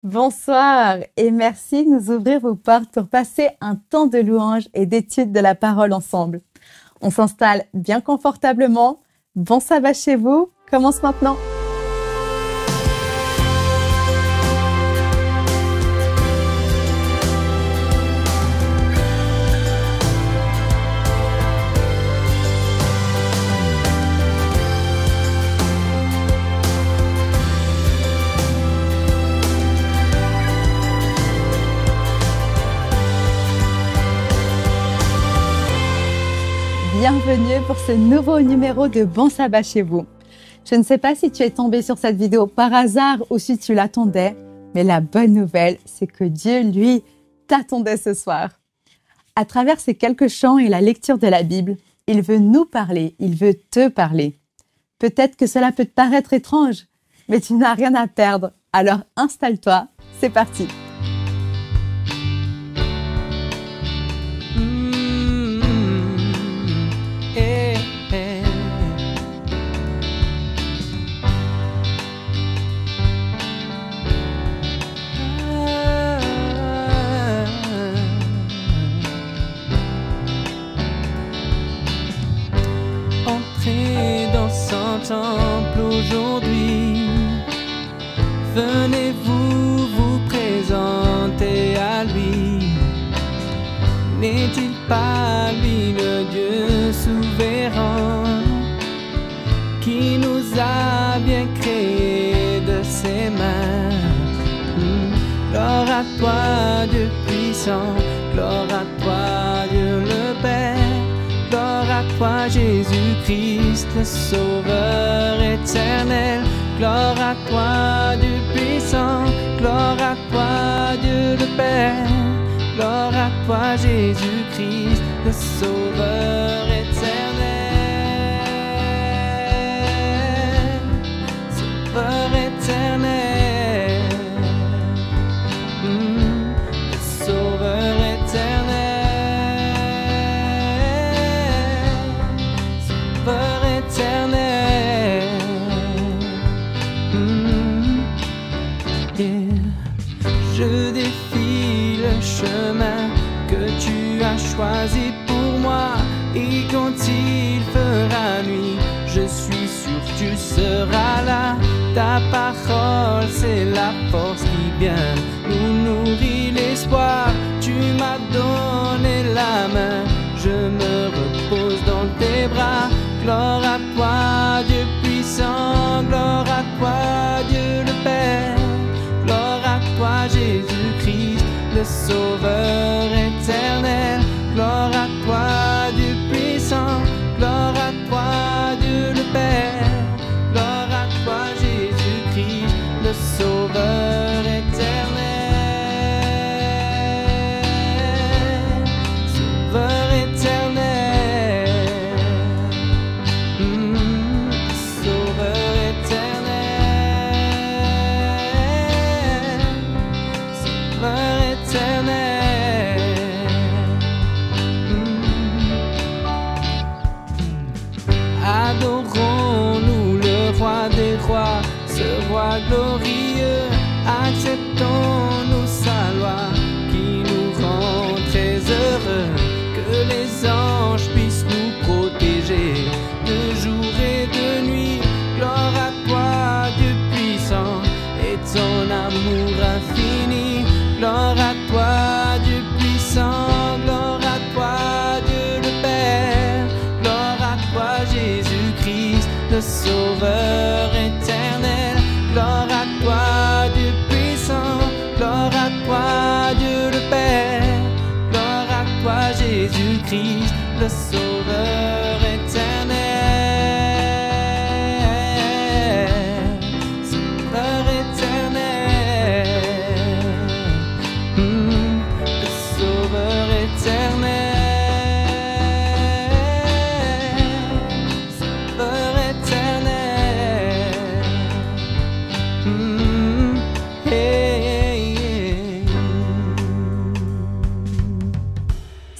Bonsoir et merci de nous ouvrir vos portes pour passer un temps de louange et d'étude de la parole ensemble. On s'installe bien confortablement. Bon sabbat chez vous. Commence maintenant. Bienvenue pour ce nouveau numéro de Bon Sabbat chez vous. Je ne sais pas si tu es tombé sur cette vidéo par hasard ou si tu l'attendais, mais la bonne nouvelle, c'est que Dieu, lui, t'attendait ce soir. À travers ces quelques chants et la lecture de la Bible, il veut nous parler, il veut te parler. Peut-être que cela peut te paraître étrange, mais tu n'as rien à perdre. Alors installe-toi, c'est parti. Temple aujourd'hui, venez-vous vous présenter à lui. N'est-il pas lui le Dieu souverain qui nous a bien créés de ses mains? Gloire à toi Dieu puissant, gloire à toi Dieu le Père. Gloire à toi Jésus-Christ, le Sauveur éternel. Gloire à toi Dieu puissant, gloire à toi Dieu le Père. Gloire à toi Jésus-Christ, le Sauveur éternel. Sauveur éternel, le Sauveur éternel. Je défie le chemin que tu as choisi pour moi, et quand il fera nuit, je suis sûr que tu seras là. Ta parole, c'est la force qui vient nous nourrit l'espoir. Tu m'as donné la main, je me repose dans tes bras. Gloire à toi Dieu puissant, gloire à toi Dieu le Père. Gloire à toi Jésus-Christ, le Sauveur éternel. Gloire à toi Dieu puissant, gloire à toi Dieu le Père. Gloire à toi Jésus-Christ, le Sauveur éternel. Sauveur éternel, Sauveur éternel. Éternel. Adorons-nous le roi des rois, ce roi glorieux. Acceptons-nous sa loi qui nous rend très heureux. Que les anges puissent nous protéger de jour et de nuit. Gloire à toi Dieu puissant et ton amour infini. Gloire à toi Dieu puissant, gloire à toi Dieu le Père. Gloire à toi Jésus-Christ, le Sauveur éternel. Gloire à toi Dieu puissant, gloire à toi Dieu le Père. Gloire à toi Jésus-Christ, le Sauveur éternel. Sauveur éternel.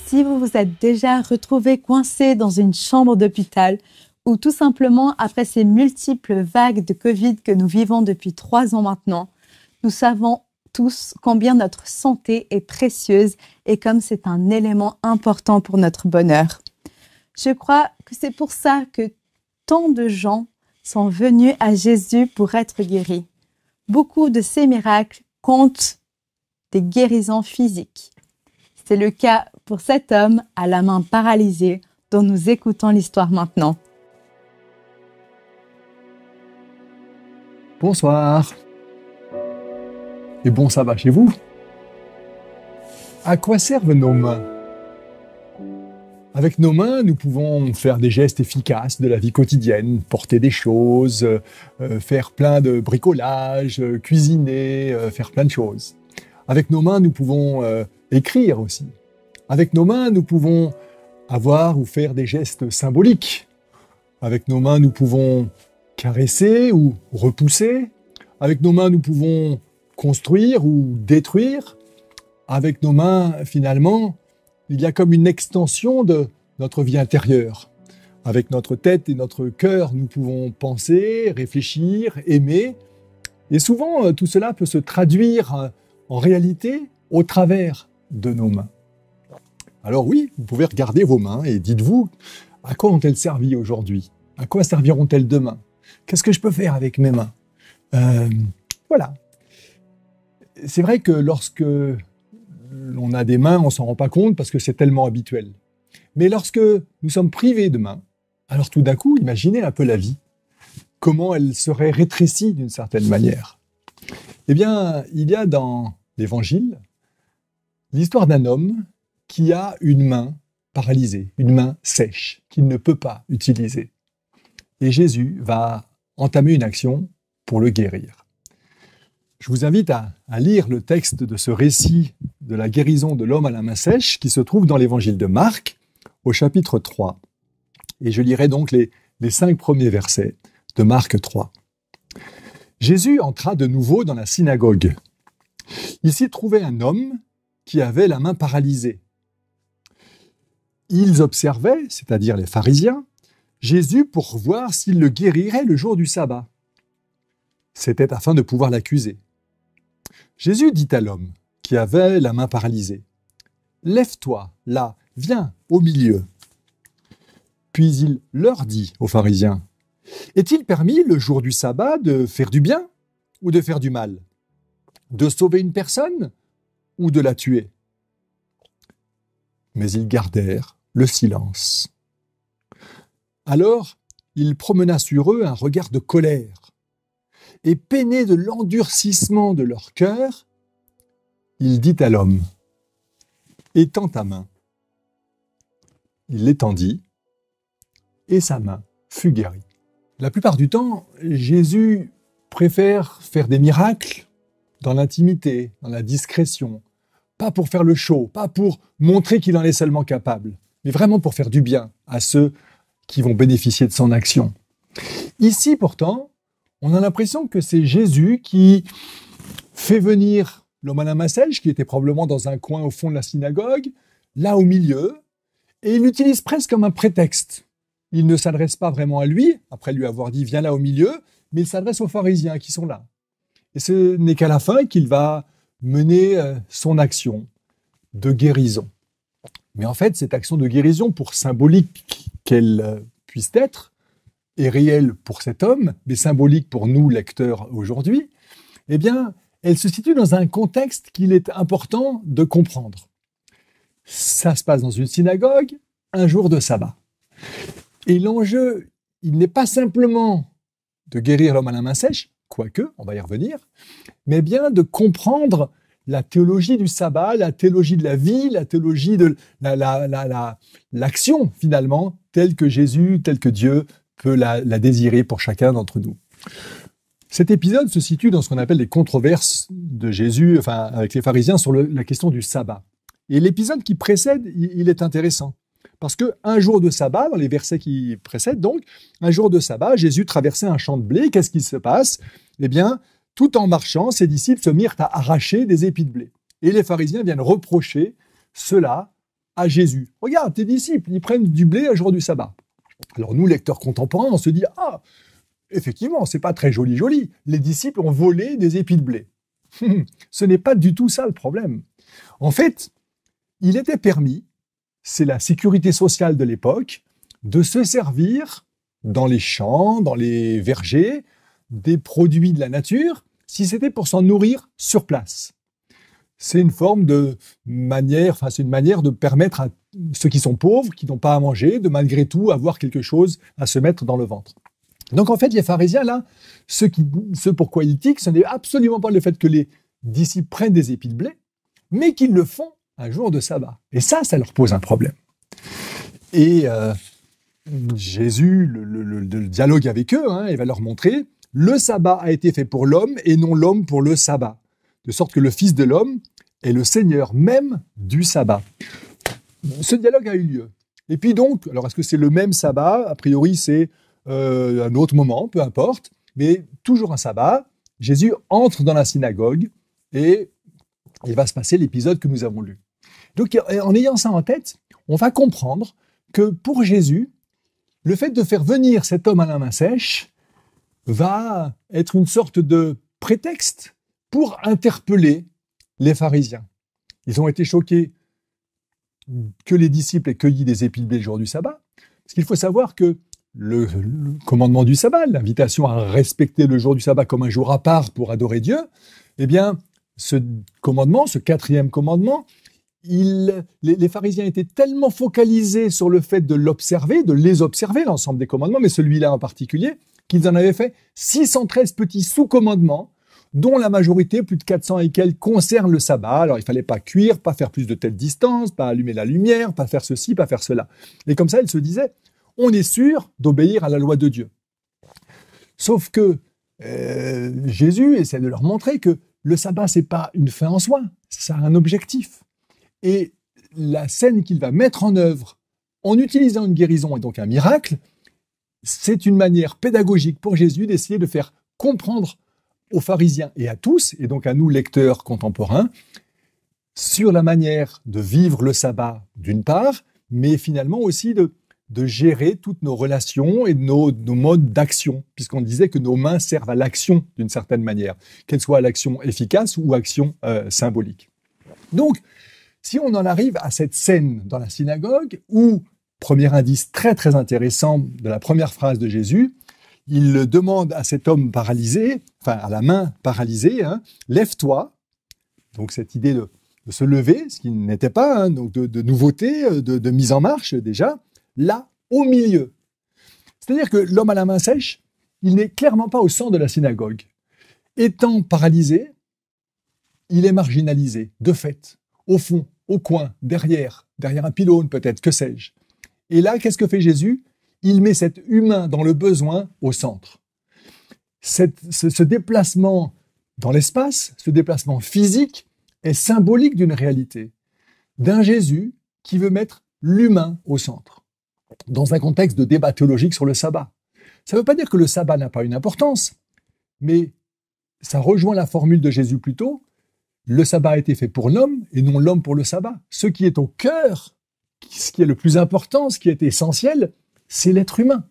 Si vous vous êtes déjà retrouvé coincé dans une chambre d'hôpital ou tout simplement après ces multiples vagues de Covid que nous vivons depuis 3 ans maintenant, nous savons tous combien notre santé est précieuse et comme c'est un élément important pour notre bonheur. Je crois que c'est pour ça que tant de gens sont venus à Jésus pour être guéris. Beaucoup de ces miracles comptent des guérisons physiques. C'est le cas pour cet homme à la main paralysée dont nous écoutons l'histoire maintenant. Bonsoir et bon sabbat chez vous. À quoi servent nos mains? Avec nos mains, nous pouvons faire des gestes efficaces de la vie quotidienne, porter des choses, faire plein de bricolage, cuisiner, faire plein de choses. Avec nos mains, nous pouvons écrire aussi. Avec nos mains, nous pouvons avoir ou faire des gestes symboliques. Avec nos mains, nous pouvons caresser ou repousser. Avec nos mains, nous pouvons construire ou détruire. Avec nos mains, finalement, il y a comme une extension de notre vie intérieure. Avec notre tête et notre cœur, nous pouvons penser, réfléchir, aimer. Et souvent, tout cela peut se traduire en réalité au travers de nos mains. Alors oui, vous pouvez regarder vos mains et dites-vous, à quoi ont-elles servi aujourd'hui? À quoi serviront-elles demain? Qu'est-ce que je peux faire avec mes mains? Voilà. C'est vrai que lorsque l'on a des mains, on ne s'en rend pas compte parce que c'est tellement habituel. Mais lorsque nous sommes privés de mains, alors tout d'un coup, imaginez un peu la vie. Comment elle serait rétrécie d'une certaine manière. Eh bien, il y a dans l'Évangile l'histoire d'un homme qui a une main paralysée, une main sèche, qu'il ne peut pas utiliser. Et Jésus va entamer une action pour le guérir. Je vous invite à lire le texte de ce récit de la guérison de l'homme à la main sèche qui se trouve dans l'évangile de Marc, au chapitre 3. Et je lirai donc les 5 premiers versets de Marc 3. Jésus entra de nouveau dans la synagogue. Il s'y trouvait un homme qui avait la main paralysée. Ils observaient, c'est-à-dire les pharisiens, Jésus pour voir s'il le guérirait le jour du sabbat. C'était afin de pouvoir l'accuser. Jésus dit à l'homme qui avait la main paralysée, « Lève-toi, là, viens au milieu. » Puis il leur dit aux pharisiens, « Est-il permis le jour du sabbat de faire du bien ou de faire du mal? De sauver une personne ou de la tuer ?» Mais ils gardèrent le silence. Alors, il promena sur eux un regard de colère. Et peiné de l'endurcissement de leur cœur, il dit à l'homme, « Étends ta main. » Il l'étendit, et sa main fut guérie. La plupart du temps, Jésus préfère faire des miracles dans l'intimité, dans la discrétion, pas pour faire le show, pas pour montrer qu'il en est seulement capable, mais vraiment pour faire du bien à ceux qui vont bénéficier de son action. Ici, pourtant, on a l'impression que c'est Jésus qui fait venir l'homme à la main sèche, qui était probablement dans un coin au fond de la synagogue, là au milieu, et il l'utilise presque comme un prétexte. Il ne s'adresse pas vraiment à lui, après lui avoir dit « viens là au milieu », mais il s'adresse aux pharisiens qui sont là. Et ce n'est qu'à la fin qu'il va mener son action de guérison. Mais en fait, cette action de guérison, pour symbolique qu'elle puisse être, est réelle pour cet homme, mais symbolique pour nous, lecteurs, aujourd'hui, eh bien, elle se situe dans un contexte qu'il est important de comprendre. Ça se passe dans une synagogue, un jour de sabbat. Et l'enjeu, il n'est pas simplement de guérir l'homme à la main sèche, quoique, on va y revenir, mais bien de comprendre la théologie du sabbat, la théologie de la vie, la théologie de l'action, finalement, telle que Jésus, telle que Dieu peut la désirer pour chacun d'entre nous. Cet épisode se situe dans ce qu'on appelle les controverses de Jésus, enfin, avec les pharisiens sur la question du sabbat. Et l'épisode qui précède, il est intéressant. Parce qu'un jour de sabbat, dans les versets qui précèdent donc, un jour de sabbat, Jésus traversait un champ de blé. Qu'est-ce qui se passe? Eh bien, tout en marchant, ses disciples se mirent à arracher des épis de blé. Et les pharisiens viennent reprocher cela à Jésus. Regarde, tes disciples, ils prennent du blé un jour du sabbat. Alors nous, lecteurs contemporains, on se dit « Ah, effectivement, c'est pas très joli. Les disciples ont volé des épis de blé. » Ce n'est pas du tout ça le problème. En fait, il était permis, c'est la sécurité sociale de l'époque, de se servir dans les champs, dans les vergers, des produits de la nature, si c'était pour s'en nourrir sur place. C'est une forme de manière, c'est une manière de permettre à ceux qui sont pauvres, qui n'ont pas à manger, de malgré tout avoir quelque chose à se mettre dans le ventre. Donc en fait, les pharisiens, là, ce pourquoi ils tiquent, ce n'est absolument pas le fait que les disciples prennent des épis de blé, mais qu'ils le font un jour de sabbat. Et ça leur pose un problème. Et Jésus, le dialogue avec eux, il va leur montrer, le sabbat a été fait pour l'homme et non l'homme pour le sabbat. De sorte que le Fils de l'homme est le Seigneur même du sabbat. Ce dialogue a eu lieu. Et puis donc, alors est-ce que c'est le même sabbat? A priori, c'est un autre moment, peu importe, mais toujours un sabbat. Jésus entre dans la synagogue et il va se passer l'épisode que nous avons lu. Donc, en ayant ça en tête, on va comprendre que pour Jésus, le fait de faire venir cet homme à la main sèche va être une sorte de prétexte pour interpeller les pharisiens. Ils ont été choqués que les disciples aient cueilli des épis de blé le jour du sabbat, parce qu'il faut savoir que le commandement du sabbat, l'invitation à respecter le jour du sabbat comme un jour à part pour adorer Dieu, eh bien, ce commandement, ce 4e commandement, les pharisiens étaient tellement focalisés sur le fait de l'observer, de les observer, l'ensemble des commandements, mais celui-là en particulier, qu'ils en avaient fait 613 petits sous-commandements, dont la majorité, plus de 400 et quelques, concernent le sabbat. Alors, il fallait pas cuire, pas faire plus de telle distance, pas allumer la lumière, pas faire ceci, pas faire cela. Et comme ça, ils se disaient, on est sûr d'obéir à la loi de Dieu. Sauf que Jésus essaie de leur montrer que le sabbat, c'est pas une fin en soi, ça a un objectif. Et la scène qu'il va mettre en œuvre en utilisant une guérison et donc un miracle, c'est une manière pédagogique pour Jésus d'essayer de faire comprendre aux pharisiens et à tous, et donc à nous lecteurs contemporains, sur la manière de vivre le sabbat d'une part, mais finalement aussi de gérer toutes nos relations et nos modes d'action, puisqu'on disait que nos mains servent à l'action d'une certaine manière, qu'elle soit l'action efficace ou action symbolique. Donc, si on en arrive à cette scène dans la synagogue, où, premier indice très très intéressant de la première phrase de Jésus, il demande à cet homme paralysé, enfin à la main paralysée, lève-toi. Donc cette idée de se lever, ce qui n'était pas, donc de nouveauté, de mise en marche déjà, là, au milieu. C'est-à-dire que l'homme à la main sèche, il n'est clairement pas au centre de la synagogue. Étant paralysé, il est marginalisé, de fait, au fond, au coin, derrière un pylône peut-être, que sais-je. Et là, qu'est-ce que fait Jésus ? Il met cet humain dans le besoin au centre. Ce déplacement dans l'espace, ce déplacement physique, est symbolique d'une réalité, d'un Jésus qui veut mettre l'humain au centre, dans un contexte de débat théologique sur le sabbat. Ça ne veut pas dire que le sabbat n'a pas une importance, mais ça rejoint la formule de Jésus plus tôt, le sabbat a été fait pour l'homme et non l'homme pour le sabbat. Ce qui est au cœur, ce qui est le plus important, ce qui est essentiel, c'est l'être humain.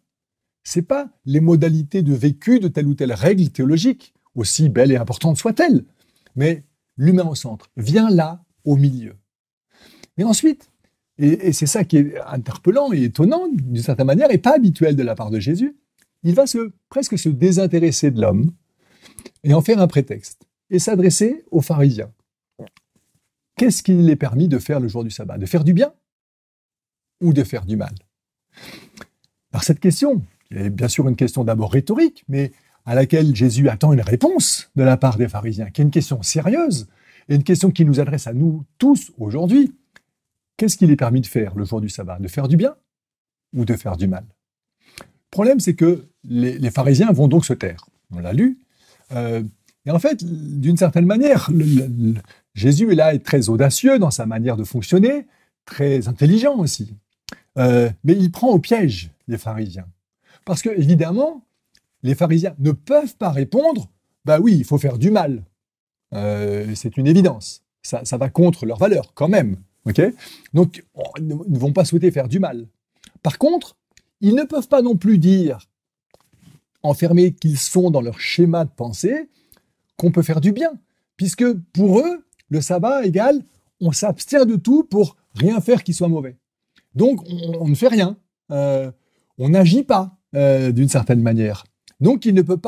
C'est pas les modalités de vécu de telle ou telle règle théologique, aussi belle et importante soit-elle, mais l'humain au centre, vient là, au milieu. Mais ensuite, et c'est ça qui est interpellant et étonnant, d'une certaine manière, et pas habituel de la part de Jésus, il va presque se désintéresser de l'homme et en faire un prétexte, et s'adresser aux pharisiens. Qu'est-ce qu'il est permis de faire le jour du sabbat ? De faire du bien ou de faire du mal ? Alors cette question, qui est bien sûr une question d'abord rhétorique, mais à laquelle Jésus attend une réponse de la part des pharisiens, qui est une question sérieuse, et une question qui nous adresse à nous tous aujourd'hui. Qu'est-ce qu'il est permis de faire le jour du sabbat ? De faire du bien ou de faire du mal ? Le problème, c'est que les pharisiens vont donc se taire. On l'a lu. Et en fait, d'une certaine manière, Jésus est là est très audacieux dans sa manière de fonctionner, très intelligent aussi. Mais il prend au piège les pharisiens. Parce que, évidemment, les pharisiens ne peuvent pas répondre « bah oui, il faut faire du mal ». C'est une évidence. Ça va contre leurs valeurs, quand même. Okay ? Donc, ils ne vont pas souhaiter faire du mal. Par contre, ils ne peuvent pas non plus dire, enfermés qu'ils sont dans leur schéma de pensée, qu'on peut faire du bien. puisque pour eux, le sabbat égale on s'abstient de tout pour rien faire qui soit mauvais. Donc on ne fait rien, on n'agit pas d'une certaine manière. Donc ils ne peuvent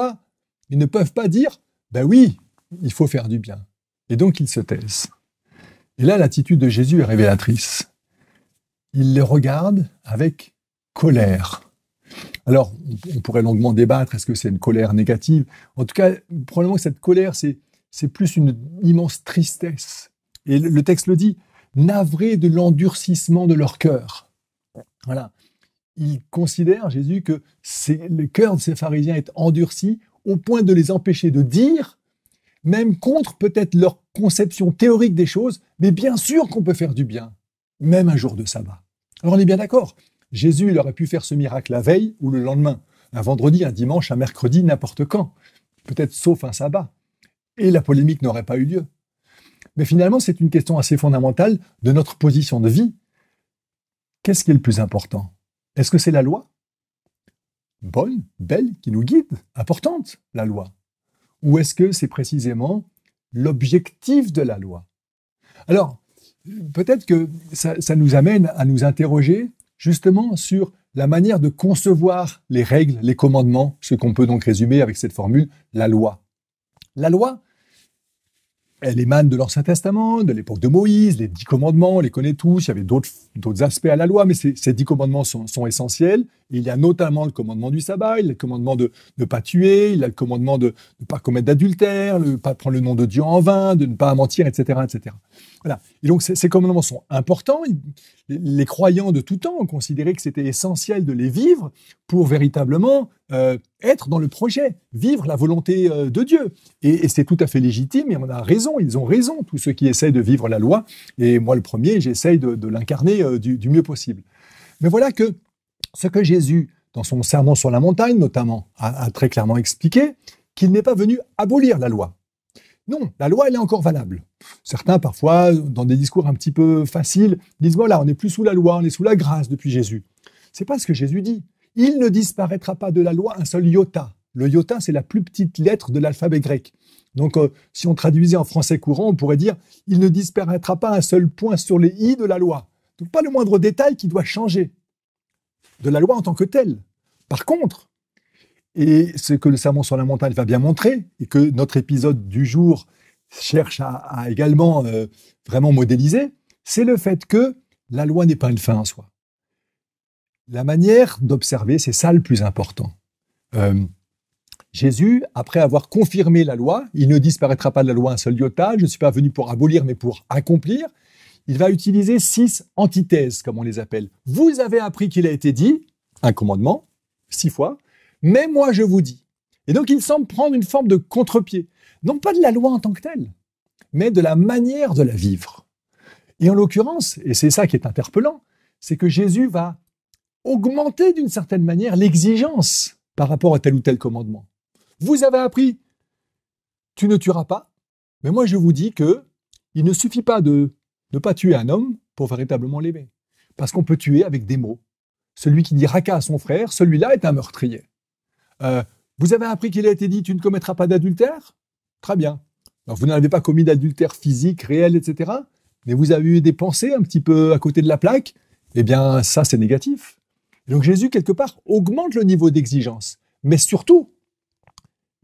pas dire ben oui, il faut faire du bien. Et donc ils se taisent. Et là, l'attitude de Jésus est révélatrice. Il les regarde avec colère. Alors, on pourrait longuement débattre, est-ce que c'est une colère négative? En tout cas, probablement que cette colère, c'est plus une immense tristesse. Et le texte le dit, navrés de l'endurcissement de leur cœur. Voilà. Il considère, Jésus, que le cœur de ces pharisiens est endurci au point de les empêcher de dire, même contre peut-être leur conception théorique des choses, mais bien sûr qu'on peut faire du bien, même un jour de sabbat. Alors on est bien d'accord, Jésus il aurait pu faire ce miracle la veille ou le lendemain, un vendredi, un dimanche, un mercredi, n'importe quand, peut-être sauf un sabbat, et la polémique n'aurait pas eu lieu. Mais finalement, c'est une question assez fondamentale de notre position de vie. Qu'est-ce qui est le plus important? Est-ce que c'est la loi? Bonne, belle, qui nous guide, importante, la loi. Ou est-ce que c'est précisément l'objectif de la loi? Alors, peut-être que ça nous amène à nous interroger justement sur la manière de concevoir les règles, les commandements, ce qu'on peut donc résumer avec cette formule, la loi. La loi, elle émane de l'Ancien Testament, de l'époque de Moïse, les 10 commandements, on les connaît tous, il y avait d'autres aspects à la loi, mais ces 10 commandements sont essentiels. Il y a notamment le commandement du sabbat, il y a le commandement de ne pas tuer, il y a le commandement de ne pas commettre d'adultère, de ne pas prendre le nom de Dieu en vain, de ne pas mentir, etc., etc. Voilà. Et donc ces commandements sont importants. Les croyants de tout temps ont considéré que c'était essentiel de les vivre pour véritablement être dans le projet, vivre la volonté de Dieu. Et c'est tout à fait légitime, et on a raison, ils ont raison, tous ceux qui essayent de vivre la loi. Et moi, le premier, j'essaye de l'incarner du mieux possible. Mais voilà que ce que Jésus, dans son sermon sur la montagne notamment, a très clairement expliqué, qu'il n'est pas venu abolir la loi. Non, la loi, elle est encore valable. Certains, parfois, dans des discours un petit peu faciles, disent, voilà, on n'est plus sous la loi, on est sous la grâce depuis Jésus. C'est pas ce que Jésus dit. Il ne disparaîtra pas de la loi un seul iota. Le iota, c'est la plus petite lettre de l'alphabet grec. Donc, si on traduisait en français courant, on pourrait dire, il ne disparaîtra pas un seul point sur les i de la loi. Donc, pas le moindre détail qui doit changer de la loi en tant que telle. Par contre, et ce que le sermon sur la montagne va bien montrer, et que notre épisode du jour cherche à également vraiment modéliser, c'est le fait que la loi n'est pas une fin en soi. La manière d'observer, c'est ça le plus important. Jésus, après avoir confirmé la loi, il ne disparaîtra pas de la loi un seul iota, je ne suis pas venu pour abolir, mais pour accomplir, il va utiliser 6 antithèses, comme on les appelle. Vous avez appris qu'il a été dit, un commandement, 6 fois, mais moi je vous dis. Et donc il semble prendre une forme de contre-pied, non pas de la loi en tant que telle, mais de la manière de la vivre. Et en l'occurrence, et c'est ça qui est interpellant, c'est que Jésus va augmenter d'une certaine manière l'exigence par rapport à tel ou tel commandement. Vous avez appris, tu ne tueras pas, mais moi je vous dis que il ne suffit pas de ne pas tuer un homme pour véritablement l'aimer. Parce qu'on peut tuer avec des mots. Celui qui dit raca à son frère, celui-là est un meurtrier. Vous avez appris qu'il a été dit, tu ne commettras pas d'adultère? Très bien. Alors, vous n'avez pas commis d'adultère physique, réel, etc. Mais vous avez eu des pensées un petit peu à côté de la plaque. Eh bien, ça, c'est négatif. Et donc, Jésus, quelque part, augmente le niveau d'exigence. Mais surtout,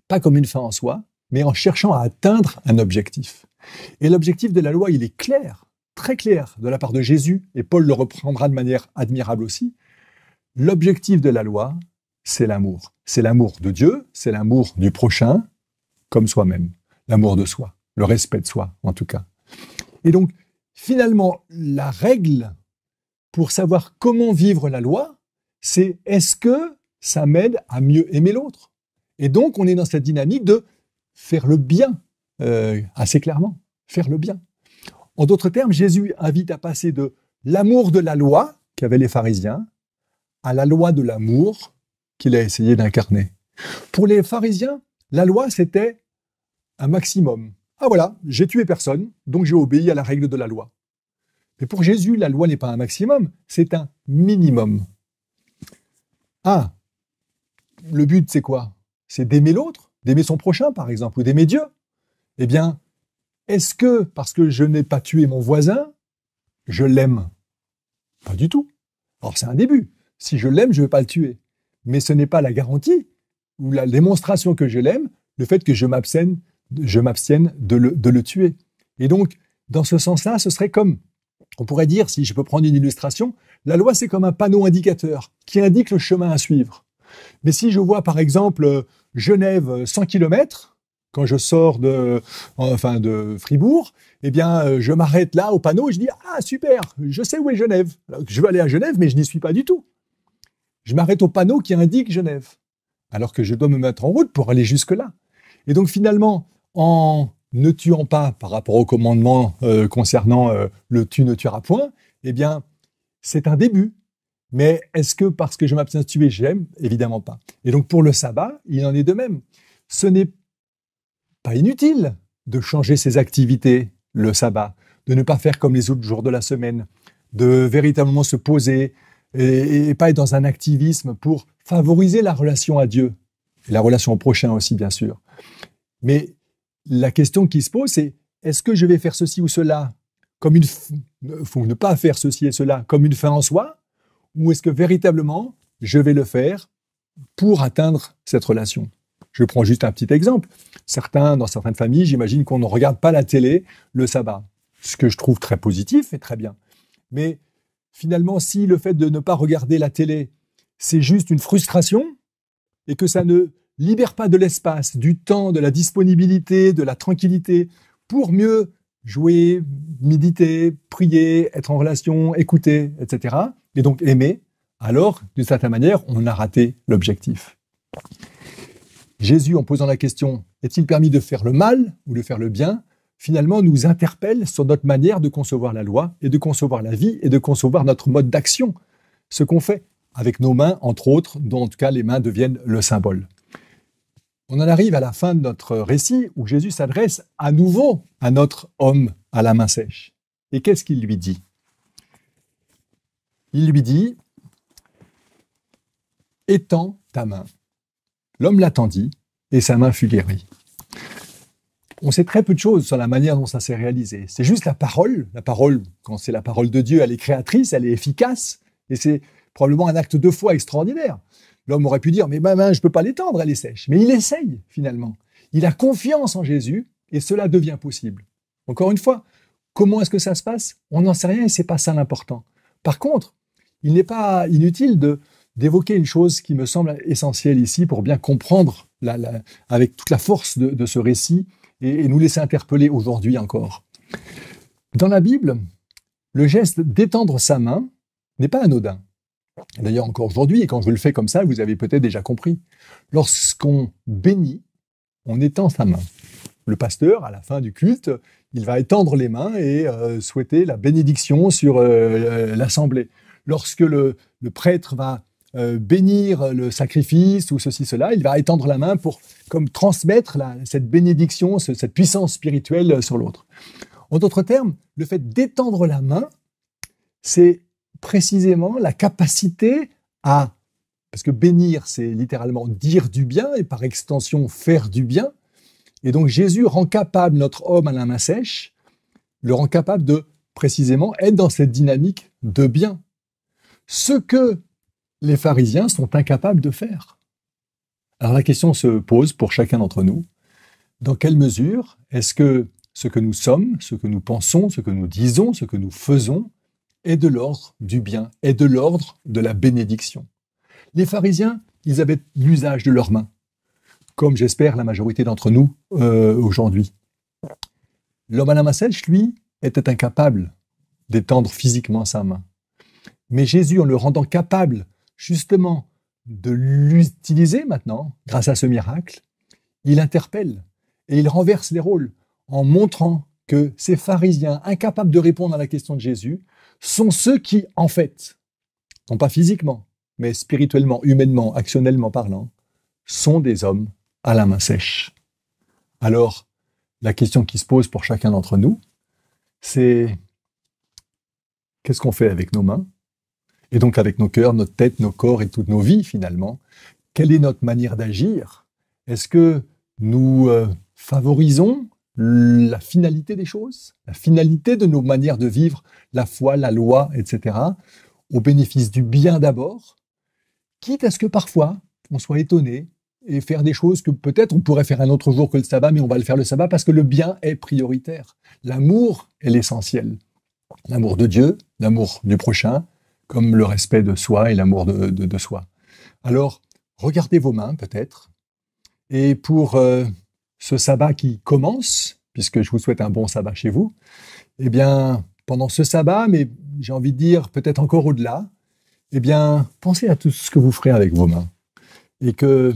pas comme une fin en soi, mais en cherchant à atteindre un objectif. Et l'objectif de la loi, il est clair, très clair, de la part de Jésus, et Paul le reprendra de manière admirable aussi. L'objectif de la loi, c'est l'amour. C'est l'amour de Dieu, c'est l'amour du prochain, comme soi-même. L'amour de soi, le respect de soi, en tout cas. Et donc, finalement, la règle pour savoir comment vivre la loi, c'est est-ce que ça m'aide à mieux aimer l'autre? Et donc, on est dans cette dynamique de faire le bien, assez clairement, faire le bien. En d'autres termes, Jésus invite à passer de l'amour de la loi qu'avaient les pharisiens à la loi de l'amour qu'il a essayé d'incarner. Pour les pharisiens, la loi, c'était un maximum. Ah voilà, j'ai tué personne, donc j'ai obéi à la règle de la loi. Mais pour Jésus, la loi n'est pas un maximum, c'est un minimum. Ah, le but, c'est quoi? C'est d'aimer l'autre, d'aimer son prochain, par exemple, ou d'aimer Dieu. Eh bien, est-ce que parce que je n'ai pas tué mon voisin, je l'aime? Pas du tout. Alors c'est un début. Si je l'aime, je ne vais pas le tuer. Mais ce n'est pas la garantie ou la démonstration que je l'aime, le fait que je m'abstienne de le tuer. Et donc, dans ce sens-là, ce serait comme, on pourrait dire, si je peux prendre une illustration, la loi c'est comme un panneau indicateur qui indique le chemin à suivre. Mais si je vois par exemple Genève 100 km, quand je sors de Fribourg, eh bien je m'arrête là au panneau et je dis « Ah super, je sais où est Genève. » Alors, je veux aller à Genève, mais je n'y suis pas du tout. Je m'arrête au panneau qui indique Genève, alors que je dois me mettre en route pour aller jusque-là. Et donc finalement, en ne tuant pas par rapport au commandement concernant le « tu ne tueras point », eh bien c'est un début. Mais est-ce que parce que je m'abstiens de tuer, j'aime? Évidemment pas. Et donc pour le sabbat, il en est de même. Ce n'est pas inutile de changer ses activités le sabbat, de ne pas faire comme les autres jours de la semaine, de véritablement se poser et pas être dans un activisme pour favoriser la relation à Dieu, et la relation au prochain aussi bien sûr. Mais la question qui se pose, c'est est-ce que je vais faire ceci ou cela comme faut ne pas faire ceci et cela comme une fin en soi, ou est-ce que véritablement je vais le faire pour atteindre cette relation? Je prends juste un petit exemple. Dans certaines familles, j'imagine qu'on ne regarde pas la télé le sabbat, ce que je trouve très positif et très bien. Mais finalement, si le fait de ne pas regarder la télé, c'est juste une frustration et que ça ne libère pas de l'espace, du temps, de la disponibilité, de la tranquillité pour mieux jouer, méditer, prier, être en relation, écouter, etc., et donc aimer, alors, d'une certaine manière, on a raté l'objectif. Jésus, en posant la question « Est-il permis de faire le mal ou de faire le bien ?», finalement nous interpelle sur notre manière de concevoir la loi et de concevoir la vie et de concevoir notre mode d'action, ce qu'on fait avec nos mains, entre autres, dont en tout cas les mains deviennent le symbole. On en arrive à la fin de notre récit où Jésus s'adresse à nouveau à notre homme à la main sèche. Et qu'est-ce qu'il lui dit ? Il lui dit « Étends ta main ». L'homme l'attendit et sa main fut guérie. On sait très peu de choses sur la manière dont ça s'est réalisé. C'est juste la parole. La parole, quand c'est la parole de Dieu, elle est créatrice, elle est efficace et c'est probablement un acte de foi extraordinaire. L'homme aurait pu dire « Mais ma main, je ne peux pas l'étendre, elle est sèche. » Mais il essaye finalement. Il a confiance en Jésus et cela devient possible. Encore une fois, comment est-ce que ça se passe ? On n'en sait rien et ce n'est pas ça l'important. Par contre, il n'est pas inutile d'évoquer une chose qui me semble essentielle ici pour bien comprendre avec toute la force de ce récit et nous laisser interpeller aujourd'hui encore. Dans la Bible, le geste d'étendre sa main n'est pas anodin. D'ailleurs, encore aujourd'hui, et quand je le fais comme ça, vous avez peut-être déjà compris. Lorsqu'on bénit, on étend sa main. Le pasteur, à la fin du culte, il va étendre les mains et souhaiter la bénédiction sur l'assemblée. Lorsque le prêtre va bénir le sacrifice ou ceci, cela, il va étendre la main pour comme transmettre cette bénédiction, cette puissance spirituelle sur l'autre. En d'autres termes, le fait d'étendre la main, c'est précisément la capacité à, parce que bénir, c'est littéralement dire du bien et par extension faire du bien. Et donc Jésus rend capable notre homme à la main sèche, le rend capable de précisément être dans cette dynamique de bien. Ce que les pharisiens sont incapables de faire. Alors la question se pose pour chacun d'entre nous. Dans quelle mesure est-ce que ce que nous sommes, ce que nous pensons, ce que nous disons, ce que nous faisons est de l'ordre du bien, est de l'ordre de la bénédiction? Les pharisiens, ils avaient l'usage de leurs mains, comme j'espère la majorité d'entre nous aujourd'hui. L'homme à la main sèche, lui, était incapable d'étendre physiquement sa main. Mais Jésus, en le rendant capable justement de l'utiliser maintenant, grâce à ce miracle, il interpelle et il renverse les rôles en montrant que ces pharisiens incapables de répondre à la question de Jésus sont ceux qui, en fait, non pas physiquement, mais spirituellement, humainement, actionnellement parlant, sont des hommes à la main sèche. Alors, la question qui se pose pour chacun d'entre nous, c'est qu'est-ce qu'on fait avec nos mains ? Et donc avec nos cœurs, notre tête, nos corps et toutes nos vies finalement. Quelle est notre manière d'agir ? Est-ce que nous favorisons la finalité des choses, la finalité de nos manières de vivre, la foi, la loi, etc., au bénéfice du bien d'abord, quitte à ce que parfois on soit étonné et faire des choses que peut-être on pourrait faire un autre jour que le sabbat, mais on va le faire le sabbat parce que le bien est prioritaire. L'amour est l'essentiel. L'amour de Dieu, l'amour du prochain, comme le respect de soi et l'amour de soi. Alors, regardez vos mains peut-être, et pour ce sabbat qui commence, puisque je vous souhaite un bon sabbat chez vous, eh bien, pendant ce sabbat, mais j'ai envie de dire peut-être encore au-delà, eh bien, pensez à tout ce que vous ferez avec vos mains, et que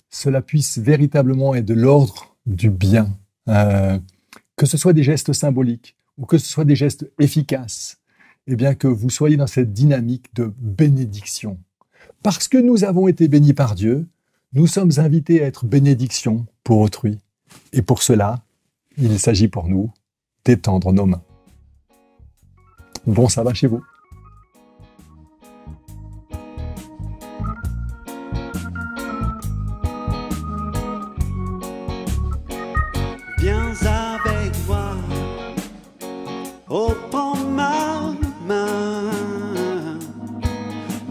cela puisse véritablement être de l'ordre du bien, que ce soit des gestes symboliques, ou que ce soit des gestes efficaces, eh bien que vous soyez dans cette dynamique de bénédiction. Parce que nous avons été bénis par Dieu, nous sommes invités à être bénédiction pour autrui. Et pour cela, il s'agit pour nous d'étendre nos mains. Bon sabbat chez vous. Viens avec moi, oh prends ma main,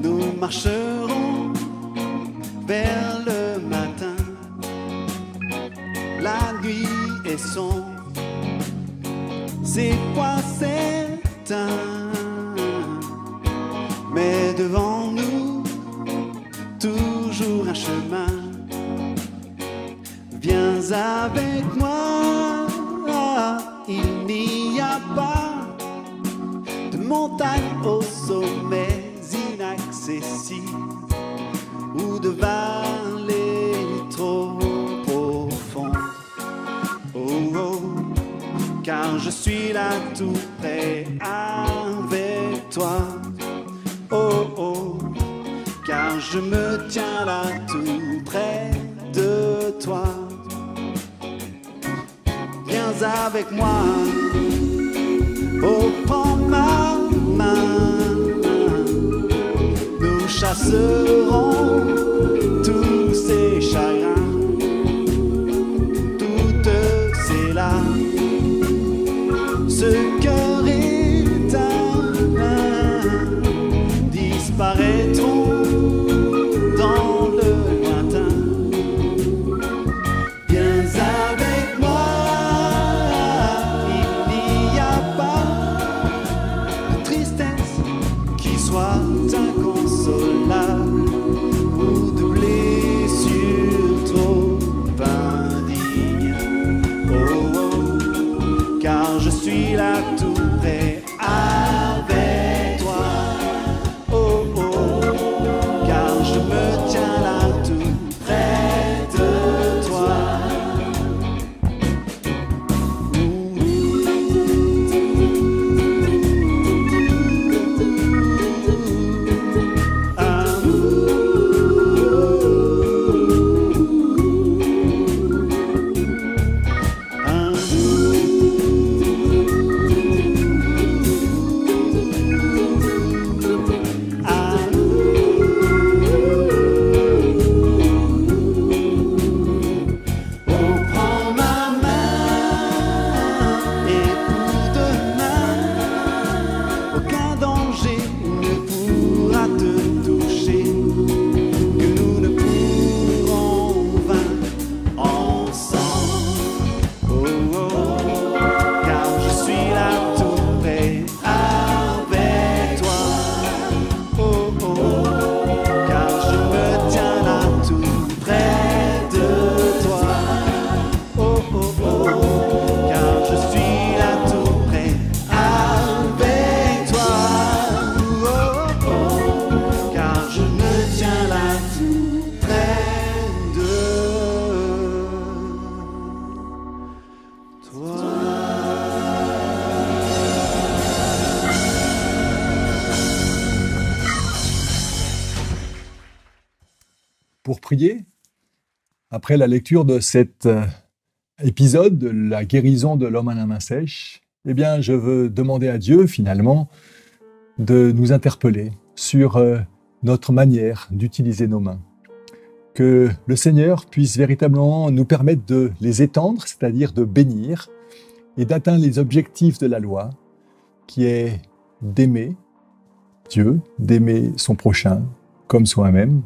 nous marcherons vers le matin, la nuit est sombre, c'est quoi s'éteint, mais devant nous, toujours un chemin. Viens avec moi, il n'y a pas de montagne au sommet inaccessible ou de vallée trop profonde. Oh oh, car je suis là tout près avec toi. Oh oh, car je me tiens là tout près de toi. Viens avec moi, oh prends ma main, nous chasserons tous ces chagrins, toutes ces larmes, ce cœur éteint, disparaîtront dans le lointain. Viens avec moi, il n'y a pas de tristesse qui soit inconsolable ou de blessure trop indigne. Oh, oh, car je suis là tout près avec toi. Oh, oh, car je me tiens là tout près de toi. Pour prier, après la lecture de cet épisode de la guérison de l'homme à la main sèche, eh bien, je veux demander à Dieu, finalement, de nous interpeller sur notre manière d'utiliser nos mains. Que le Seigneur puisse véritablement nous permettre de les étendre, c'est-à-dire de bénir et d'atteindre les objectifs de la loi, qui est d'aimer Dieu, d'aimer son prochain comme soi-même,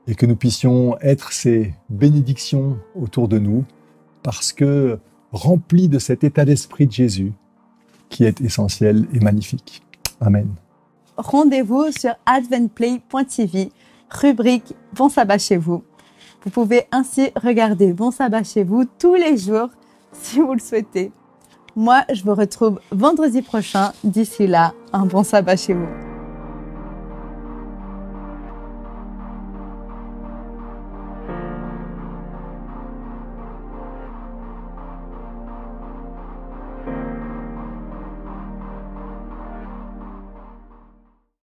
et que nous puissions être ces bénédictions autour de nous, parce que remplis de cet état d'esprit de Jésus, qui est essentiel et magnifique. Amen. Rendez-vous sur adventplay.tv, rubrique Bon Sabbat chez vous. Vous pouvez ainsi regarder Bon Sabbat chez vous tous les jours, si vous le souhaitez. Moi, je vous retrouve vendredi prochain. D'ici là, un bon sabbat chez vous.